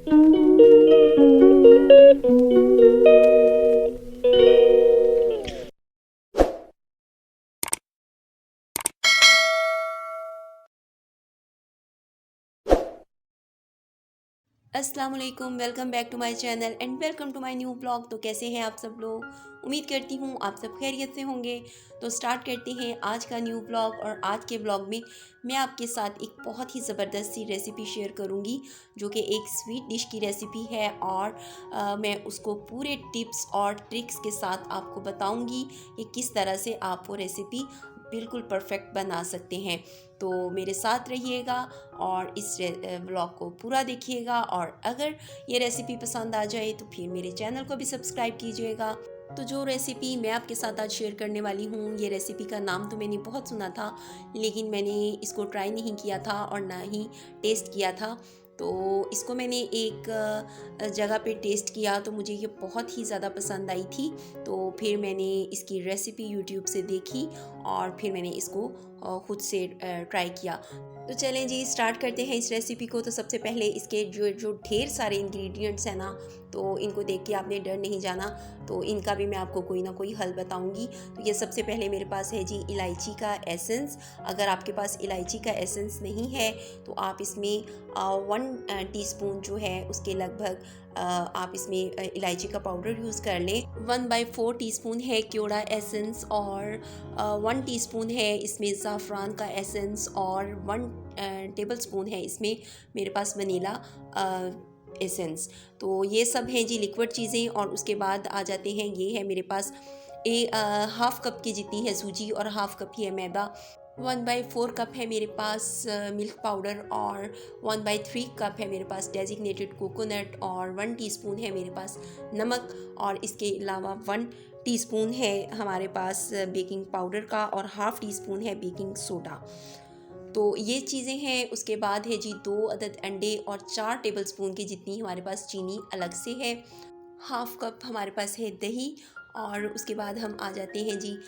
अस्सलाम वालेकुम, welcome back to my channel and welcome to my new blog. तो कैसे हैं आप सब लोग? उम्मीद करती हूँ आप सब खैरियत से होंगे। तो स्टार्ट करते हैं आज का न्यू ब्लॉग। और आज के ब्लॉग में मैं आपके साथ एक बहुत ही ज़बरदस्त सी रेसिपी शेयर करूँगी, जो कि एक स्वीट डिश की रेसिपी है। और मैं उसको पूरे टिप्स और ट्रिक्स के साथ आपको बताऊँगी कि किस तरह से आप वो रेसिपी बिल्कुल परफेक्ट बना सकते हैं। तो मेरे साथ रहिएगा और इस व्लॉग को पूरा देखिएगा। और अगर ये रेसिपी पसंद आ जाए तो फिर मेरे चैनल को भी सब्सक्राइब कीजिएगा। तो जो रेसिपी मैं आपके साथ आज शेयर करने वाली हूँ, ये रेसिपी का नाम तो मैंने बहुत सुना था, लेकिन मैंने इसको ट्राई नहीं किया था और ना ही टेस्ट किया था। तो इसको मैंने एक जगह पे टेस्ट किया तो मुझे ये बहुत ही ज़्यादा पसंद आई थी। तो फिर मैंने इसकी रेसिपी यूट्यूब से देखी और फिर मैंने इसको खुद से ट्राई किया। तो चलें जी, स्टार्ट करते हैं इस रेसिपी को। तो सबसे पहले इसके जो जो ढेर सारे इंग्रेडिएंट्स हैं ना, तो इनको देख के आपने डर नहीं जाना। तो इनका भी मैं आपको कोई ना कोई हल बताऊंगी। तो ये सबसे पहले मेरे पास है जी इलायची का एसेंस। अगर आपके पास इलायची का एसेंस नहीं है तो आप इसमें 1 टीस्पून जो है उसके लगभग आप इसमें इलायची का पाउडर यूज़ कर लें। 1/4 टीस्पून है केवड़ा एसेंस और 1 टीस्पून है इसमें ज़ाफ़रान का एसेंस और 1 टेबल स्पून है इसमें मेरे पास वनीला एसेंस। तो ये सब हैं जी लिक्विड चीज़ें। और उसके बाद आ जाते हैं, ये है मेरे पास हाफ़ कप की जितनी है सूजी और हाफ़ कप ही है मैदा। 1/4 कप है मेरे पास मिल्क पाउडर और 1/3 कप है मेरे पास डेजिग्नेटेड कोकोनट और 1 टीस्पून है मेरे पास नमक। और इसके अलावा 1 टीस्पून है हमारे पास बेकिंग पाउडर का और हाफ़ टीस्पून है बेकिंग सोडा। तो ये चीज़ें हैं। उसके बाद है जी 2 अदद अंडे और 4 टेबल स्पून की जितनी हमारे पास चीनी अलग से है। हाफ़ कप हमारे पास है दही। और उसके बाद हम आ जाते हैं जी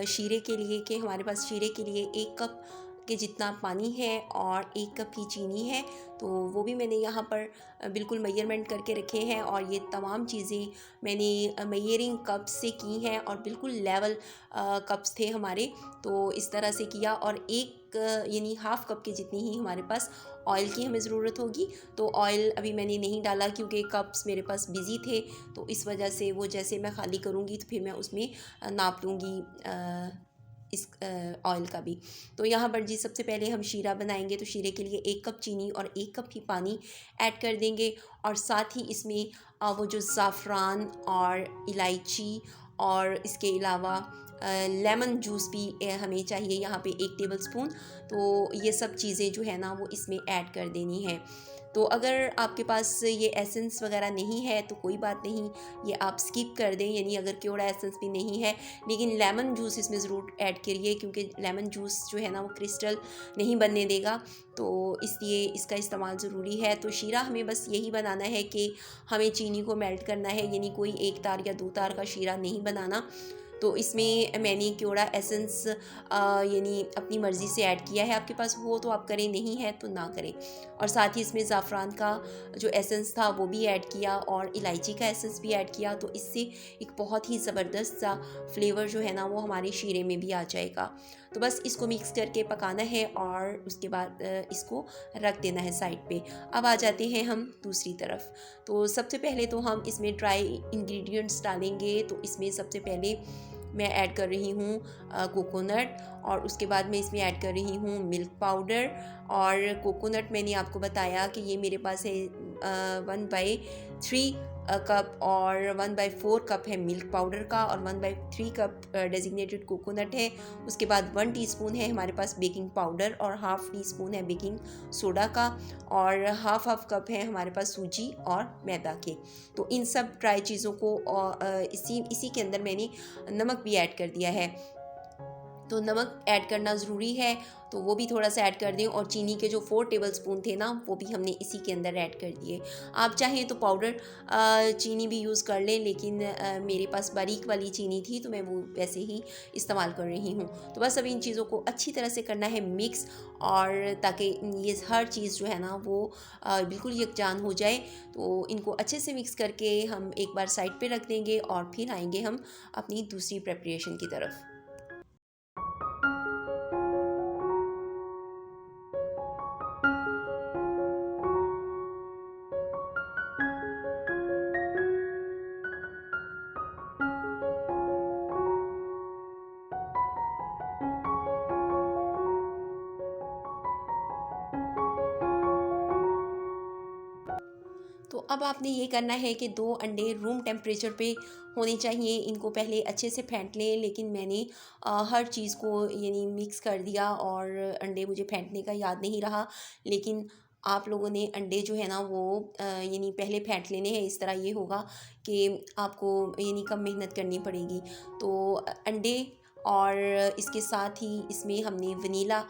शीरे के लिए, कि हमारे पास शीरे के लिए 1 कप के जितना पानी है और 1 कप ही चीनी है। तो वो भी मैंने यहाँ पर बिल्कुल मेजरमेंट करके रखे हैं। और ये तमाम चीज़ें मैंने मेजरिंग कप से की हैं और बिल्कुल लेवल कप्स थे हमारे। तो इस तरह से किया। और यानी हाफ़ कप के जितनी ही हमारे पास ऑयल की हमें ज़रूरत होगी। तो ऑयल अभी मैंने नहीं डाला क्योंकि कप्स मेरे पास बिज़ी थे। तो इस वजह से वो जैसे मैं ख़ाली करूँगी तो फिर मैं उसमें नाप लूँगी इस ऑयल का भी। तो यहाँ पर जी सबसे पहले हम शीरा बनाएंगे। तो शीरे के लिए 1 कप चीनी और 1 कप ही पानी ऐड कर देंगे। और साथ ही इसमें वो जो ज़ाफ़रान और इलायची और इसके अलावा लेमन जूस भी हमें चाहिए यहाँ पे 1 टेबल स्पून। तो ये सब चीज़ें जो है ना वो इसमें ऐड कर देनी है। तो अगर आपके पास ये एसेंस वगैरह नहीं है तो कोई बात नहीं, ये आप स्किप कर दें। यानी अगर केवड़ा एसेंस भी नहीं है, लेकिन लेमन जूस इसमें ज़रूर ऐड करिए, क्योंकि लेमन जूस जो है ना वो क्रिस्टल नहीं बनने देगा। तो इसलिए इसका इस्तेमाल ज़रूरी है। तो शीरा हमें बस यही बनाना है कि हमें चीनी को मेल्ट करना है, यानी कोई 1 तार या 2 तार का शीरा नहीं बनाना। तो इसमें मैंने केवड़ा एसेंस यानी अपनी मर्ज़ी से ऐड किया है। आपके पास हो तो आप करें, नहीं है तो ना करें। और साथ ही इसमें ज़ाफ़रान का जो एसेंस था वो भी ऐड किया और इलायची का एसेंस भी ऐड किया। तो इससे एक बहुत ही ज़बरदस्त सा फ्लेवर जो है ना वो हमारे शीरे में भी आ जाएगा। तो बस इसको मिक्स करके पकाना है और उसके बाद इसको रख देना है साइड पे। अब आ जाते हैं हम दूसरी तरफ। तो सबसे पहले तो हम इसमें ड्राई इंग्रेडिएंट्स डालेंगे। तो इसमें सबसे पहले मैं ऐड कर रही हूँ कोकोनट। और उसके बाद मैं इसमें ऐड कर रही हूँ मिल्क पाउडर। और कोकोनट मैंने आपको बताया कि ये मेरे पास है 1/3 कप और 1/4 कप है मिल्क पाउडर का और 1/3 कप डेजिग्नेटेड कोकोनट है। उसके बाद 1 टीस्पून है हमारे पास बेकिंग पाउडर और हाफ़ टीस्पून है बेकिंग सोडा का। और हाफ़ कप है हमारे पास सूजी और मैदा के। तो इन सब ड्राई चीज़ों को इसी के अंदर मैंने नमक भी ऐड कर दिया है। तो नमक ऐड करना ज़रूरी है, तो वो भी थोड़ा सा ऐड कर दें। और चीनी के जो 4 टेबलस्पून थे ना, वो भी हमने इसी के अंदर ऐड कर दिए। आप चाहें तो पाउडर चीनी भी यूज़ कर लें, लेकिन मेरे पास बारीक वाली चीनी थी तो मैं वो वैसे ही इस्तेमाल कर रही हूँ। तो बस अब इन चीज़ों को अच्छी तरह से करना है मिक्स, और ताकि ये हर चीज़ जो है ना वो बिल्कुल यकजान हो जाए। तो इनको अच्छे से मिक्स करके हम एक बार साइड पे रख देंगे और फिर आएंगे हम अपनी दूसरी प्रिपरेशन की तरफ। तो अब आपने ये करना है कि 2 अंडे रूम टेम्परेचर पे होने चाहिए। इनको पहले अच्छे से फेंट लें, लेकिन मैंने हर चीज़ को यानी मिक्स कर दिया और अंडे मुझे फेंटने का याद नहीं रहा। लेकिन आप लोगों ने अंडे जो है ना वो यानी पहले फेंट लेने हैं। इस तरह ये होगा कि आपको यानी कम मेहनत करनी पड़ेगी। तो अंडे, और इसके साथ ही इसमें हमने वनीला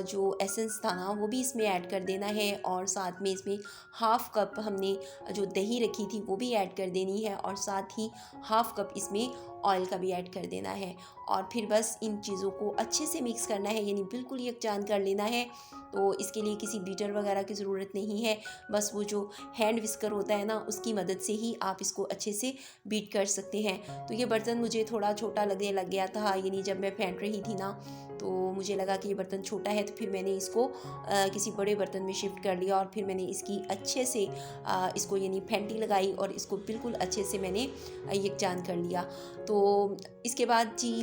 जो एसेंस था ना वो भी इसमें ऐड कर देना है, और साथ में इसमें हाफ़ कप हमने जो दही रखी थी वो भी ऐड कर देनी है, और साथ ही हाफ़ कप इसमें ऑयल का भी ऐड कर देना है। और फिर बस इन चीज़ों को अच्छे से मिक्स करना है, यानी बिल्कुल यकजान कर लेना है। तो इसके लिए किसी बीटर वगैरह की ज़रूरत नहीं है, बस वो जो हैंड विस्कर होता है ना उसकी मदद से ही आप इसको अच्छे से बीट कर सकते हैं। तो ये बर्तन मुझे थोड़ा छोटा लगने लग गया था, यानी जब मैं फेंट रही थी ना तो मुझे लगा कि ये बर्तन छोटा है, तो फिर मैंने इसको किसी बड़े बर्तन में शिफ्ट कर लिया, और फिर मैंने इसकी अच्छे से इसको यानी फेंटी लगाई और इसको बिल्कुल अच्छे से मैंने यकजान कर लिया। तो इसके बाद जी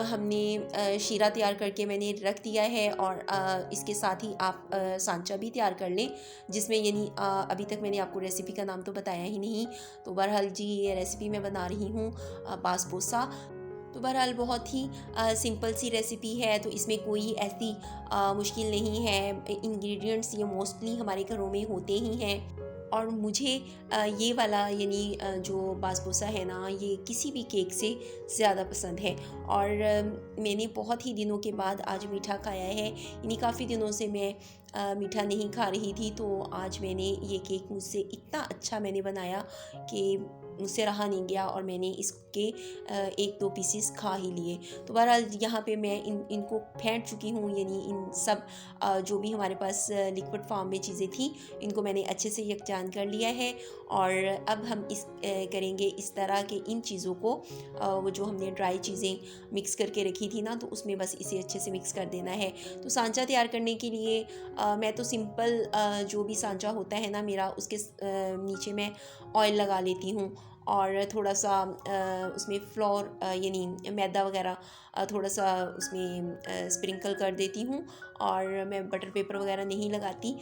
हमने शीरा तैयार करके मैंने रख दिया है, और इसके साथ ही आप सांचा भी तैयार कर लें, जिसमें यानी अभी तक मैंने आपको रेसिपी का नाम तो बताया ही नहीं। तो बहरहाल जी ये रेसिपी मैं बना रही हूँ बासपोसा। तो बहरहाल बहुत ही सिंपल सी रेसिपी है, तो इसमें कोई ऐसी मुश्किल नहीं है। इंग्रेडिएंट्स ये मोस्टली हमारे घरों में होते ही हैं। और मुझे ये वाला यानी जो बासबोसा है ना ये किसी भी केक से ज़्यादा पसंद है। और मैंने बहुत ही दिनों के बाद आज मीठा खाया है, यानी काफ़ी दिनों से मैं मीठा नहीं खा रही थी। तो आज मैंने ये केक मुझसे इतना अच्छा मैंने बनाया कि मुझसे रहा नहीं गया, और मैंने इसके 1-2 पीसेस खा ही लिए। तो बहरहाल यहाँ पे मैं इनको फेंट चुकी हूँ, यानी इन सब जो भी हमारे पास लिक्विड फॉर्म में चीज़ें थी इनको मैंने अच्छे से यकजान कर लिया है। और अब हम करेंगे इस तरह के इन चीज़ों को वो जो हमने ड्राई चीज़ें मिक्स करके रखी थी ना, तो उसमें बस इसे अच्छे से मिक्स कर देना है। तो सांचा तैयार करने के लिए मैं तो सिंपल जो भी सांचा होता है ना मेरा, उसके नीचे मैं ऑयल लगा लेती हूँ, और थोड़ा सा उसमें फ्लोर यानी मैदा वगैरह थोड़ा सा उसमें स्प्रिंकल कर देती हूँ। और मैं बटर पेपर वगैरह नहीं लगाती।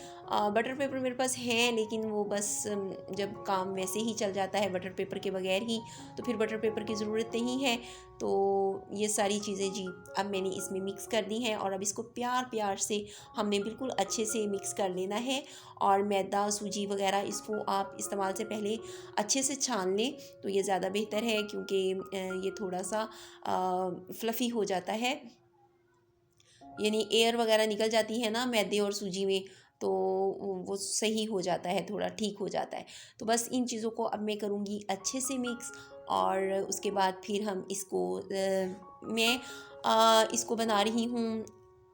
बटर पेपर मेरे पास है, लेकिन वो बस जब काम वैसे ही चल जाता है बटर पेपर के बगैर ही, तो फिर बटर पेपर की ज़रूरत नहीं है। तो ये सारी चीज़ें जी अब मैंने इसमें मिक्स कर दी हैं, और अब इसको प्यार प्यार से हमने बिल्कुल अच्छे से मिक्स कर लेना है। और मैदा सूजी वगैरह इसको आप इस्तेमाल से पहले अच्छे से छान लें, तो ये ज़्यादा बेहतर है, क्योंकि ये थोड़ा सा फ्लफ़ी हो जाता है, यानी एयर वगैरह निकल जाती है ना मैदे और सूजी में, तो वो सही हो जाता है, थोड़ा ठीक हो जाता है। तो बस इन चीज़ों को अब मैं करूँगी अच्छे से मिक्स, और उसके बाद फिर हम इसको मैं इसको बना रही हूँ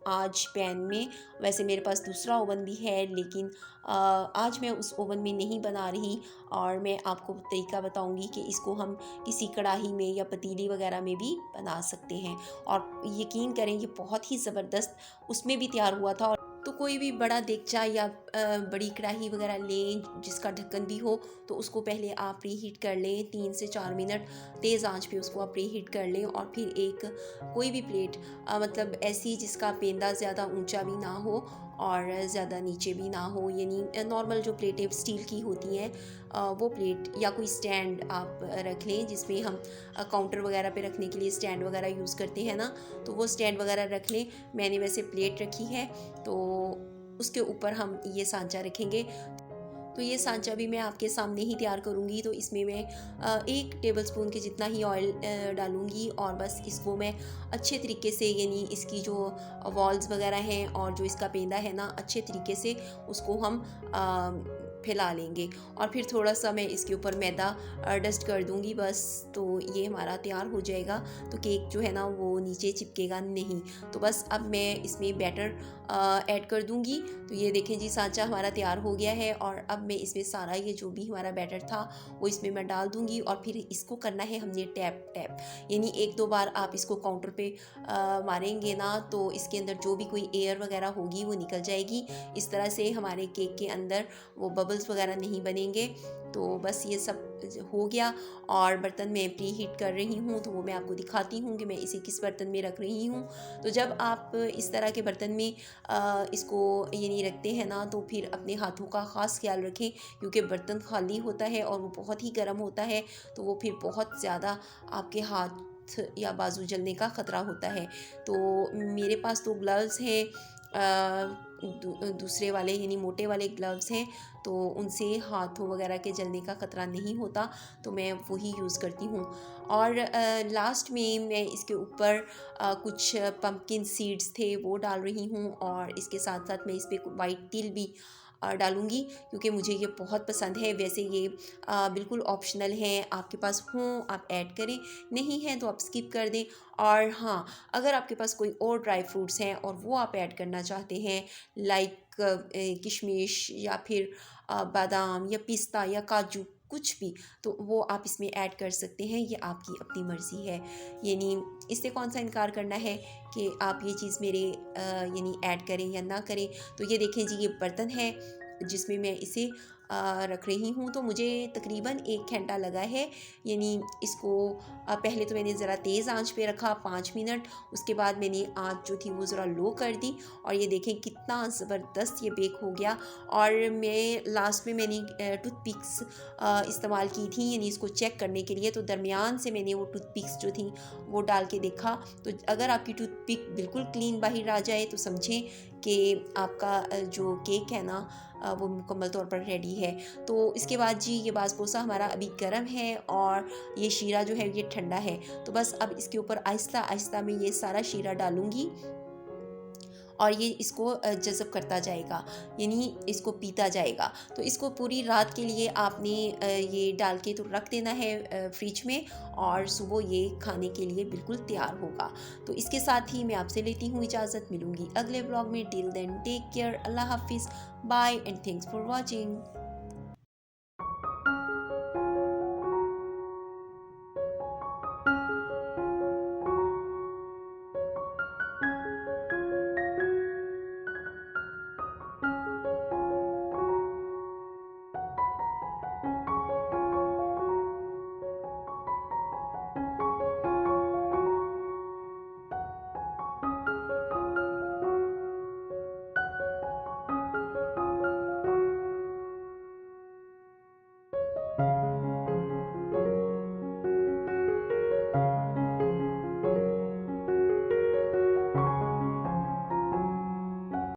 आज पैन में। वैसे मेरे पास दूसरा ओवन भी है, लेकिन आज मैं उस ओवन में नहीं बना रही, और मैं आपको तरीका बताऊंगी कि इसको हम किसी कढ़ाई में या पतीली वगैरह में भी बना सकते हैं। और यकीन करें ये बहुत ही ज़बरदस्त उसमें भी तैयार हुआ था। तो कोई भी बड़ा देगचा या बड़ी कढ़ाई वगैरह लें जिसका ढक्कन भी हो, तो उसको पहले आप प्रीहीट कर लें 3 से 4 मिनट तेज़ आंच पे उसको आप प्रीहीट कर लें। और फिर एक कोई भी प्लेट मतलब ऐसी जिसका पेंदा ज़्यादा ऊंचा भी ना हो और ज़्यादा नीचे भी ना हो, यानी नॉर्मल जो प्लेटें स्टील की होती हैं वो प्लेट, या कोई स्टैंड आप रख लें जिसमें हम काउंटर वगैरह पे रखने के लिए स्टैंड वगैरह यूज़ करते हैं ना, तो वो स्टैंड वगैरह रख लें। मैंने वैसे प्लेट रखी है, तो उसके ऊपर हम ये सांचा रखेंगे। तो ये सांचा भी मैं आपके सामने ही तैयार करूँगी। तो इसमें मैं 1 टेबलस्पून के जितना ही ऑयल डालूँगी और बस इसको मैं अच्छे तरीके से, यानी इसकी जो वॉल्स वगैरह हैं और जो इसका पेंदा है ना, अच्छे तरीके से उसको हम फैला लेंगे। और फिर थोड़ा सा मैं इसके ऊपर मैदा डस्ट कर दूँगी बस। तो ये हमारा तैयार हो जाएगा। तो केक जो है ना वो नीचे चिपकेगा नहीं। तो बस अब मैं इसमें बैटर ऐड कर दूँगी। तो ये देखें जी, सांचा हमारा तैयार हो गया है और अब मैं इसमें सारा ये जो भी हमारा बैटर था वो इसमें मैं डाल दूँगी और फिर इसको करना है हमने टैप टैप, यानी 1-2 बार आप इसको काउंटर पे मारेंगे ना तो इसके अंदर जो भी कोई एयर वगैरह होगी वो निकल जाएगी। इस तरह से हमारे केक के अंदर वो बबल्स वगैरह नहीं बनेंगे। तो बस ये सब हो गया और बर्तन मैं प्री हीट कर रही हूँ, तो वो मैं आपको दिखाती हूँ कि मैं इसे किस बर्तन में रख रही हूँ। तो जब आप इस तरह के बर्तन में इसको यानी रखते हैं ना, तो फिर अपने हाथों का ख़ास ख्याल रखें, क्योंकि बर्तन खाली होता है और वो बहुत ही गर्म होता है। तो वो फिर बहुत ज़्यादा आपके हाथ या बाजू जलने का ख़तरा होता है। तो मेरे पास तो ग्लव्स हैं, दूसरे वाले यानी मोटे वाले ग्लव्स हैं, तो उनसे हाथों वगैरह के जलने का ख़तरा नहीं होता। तो मैं वही यूज़ करती हूँ। और लास्ट में मैं इसके ऊपर कुछ पम्पकिन सीड्स थे वो डाल रही हूँ और इसके साथ साथ मैं इस पर वाइट तिल भी डालूँगी, क्योंकि मुझे ये बहुत पसंद है। वैसे ये बिल्कुल ऑप्शनल है, आपके पास हों आप ऐड करें, नहीं है तो आप स्किप कर दें। और हाँ, अगर आपके पास कोई और ड्राई फ्रूट्स हैं और वो आप ऐड करना चाहते हैं, लाइक किशमिश या फिर बादाम या पिस्ता या काजू, कुछ भी, तो वो आप इसमें ऐड कर सकते हैं। ये आपकी अपनी मर्ज़ी है, यानी इससे कौन सा इनकार करना है कि आप ये चीज़ मेरे यानी ऐड करें या ना करें। तो ये देखें जी, ये बर्तन है जिसमें मैं इसे रख रही हूँ। तो मुझे तकरीबन 1 घंटा लगा है, यानी इसको पहले तो मैंने ज़रा तेज़ आंच पे रखा 5 मिनट, उसके बाद मैंने आंच जो थी वो ज़रा लो कर दी और ये देखें कितना ज़बरदस्त ये बेक हो गया। और मैं लास्ट में मैंने टूथपिक्स इस्तेमाल की थी, यानी इसको चेक करने के लिए। तो दरमियान से मैंने वो टूथपिक्स जो थी वो डाल के देखा। तो अगर आपकी टूथपिक बिल्कुल क्लीन बाहर आ जाए तो समझें कि आपका जो केक है ना वो मुकम्मल तौर पर रेडी है। तो इसके बाद जी, ये बासपोसा हमारा अभी गर्म है और ये शीरा जो है ये ठंडा है। तो बस अब इसके ऊपर आहिस्ता आहिस्ता मैं ये सारा शीरा डालूँगी और ये इसको जज़ब करता जाएगा, यानी इसको पीता जाएगा। तो इसको पूरी रात के लिए आपने ये डाल के तो रख देना है फ्रिज में, और सुबह ये खाने के लिए बिल्कुल तैयार होगा। तो इसके साथ ही मैं आपसे लेती हूँ इजाज़त, मिलूँगी अगले ब्लॉग में। टिल देन टेक केयर, अल्लाह हाफिज़, bye and thanks for watching.